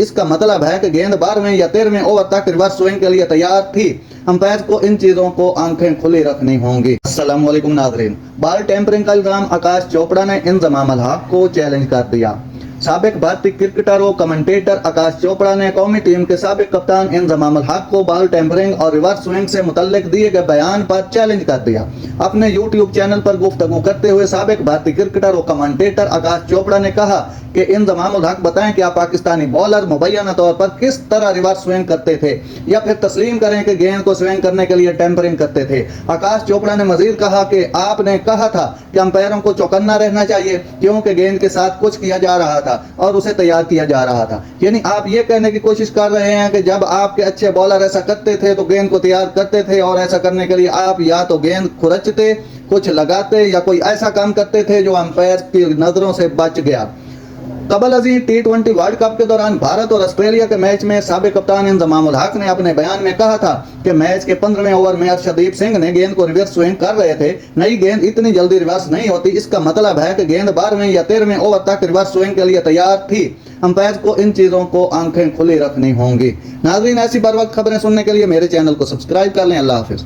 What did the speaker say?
اس کا مطلب ہے کہ گیند 12ویں یا 13ویں اوور تک ریورس سوئنگ کے لیے تیار تھی۔ امپائر کو ان چیزوں کو آنکھیں کھلی رکھنی ہوں گی۔ السلام علیکم ناظرین، بال ٹیمپرنگ کا الزام آکاش چوپڑا نے انضمام الحق کو چیلنج کر دیا۔ سابق بھارتی کرکٹر و کمنٹیٹر آکاش چوپڑا نے قومی ٹیم کے سابق کپتان انضمام الحق کو بال ٹیمپرنگ اور ریورس سوئنگ سے متعلق دیے گئے بیان پر چیلنج کر دیا۔ اپنے یوٹیوب چینل پر گفتگو کرتے ہوئے سابق بھارتی کرکٹر و کمنٹیٹر آکاش چوپڑا نے کہا کہ انضمام الحق بتائیں کہ آپ پاکستانی بولر مبینہ طور پر کس طرح ریورس سوئنگ کرتے تھے، یا پھر تسلیم کریں کہ گیند کو سوئنگ کرنے کے لیے ٹیمپرنگ کرتے تھے۔ آکاش چوپڑا نے مزید کہا کہ آپ نے کہا تھا کہ امپائروں کو چوکنا رہنا چاہیے کیونکہ گیند کے ساتھ کچھ کیا جا رہا تھا اور اسے تیار کیا جا رہا تھا۔ یعنی آپ یہ کہنے کی کوشش کر رہے ہیں کہ جب آپ کے اچھے بولر ایسا کرتے تھے تو گیند کو تیار کرتے تھے، اور ایسا کرنے کے لیے آپ یا تو گیند کھرچتے، کچھ لگاتے، یا کوئی ایسا کام کرتے تھے جو امپائر کی نظروں سے بچ گیا۔ قبل ازیں T20 ورلڈ کپ کے دوران بھارت اور آسٹریلیا کے میچ میں سابق کپتان انضمام الحق نے اپنے بیان میں کہا تھا کہ میچ کے 15ویں اوور میں ارشدیپ سنگھ نے گیند کو ریورس سوئنگ کر رہے تھے۔ نئی گیند اتنی جلدی ریورس نہیں ہوتی، اس کا مطلب ہے کہ گیند 12ویں یا 13ویں اوور تک ریورس سوئنگ کے لیے تیار تھی۔ امپائر کو ان چیزوں کو آنکھیں کھلی رکھنی ہوں گی۔ ناظرین، ایسی بر وقت خبریں سننے کے لیے میرے چینل کو سبسکرائب کر لیں۔ اللہ حافظ۔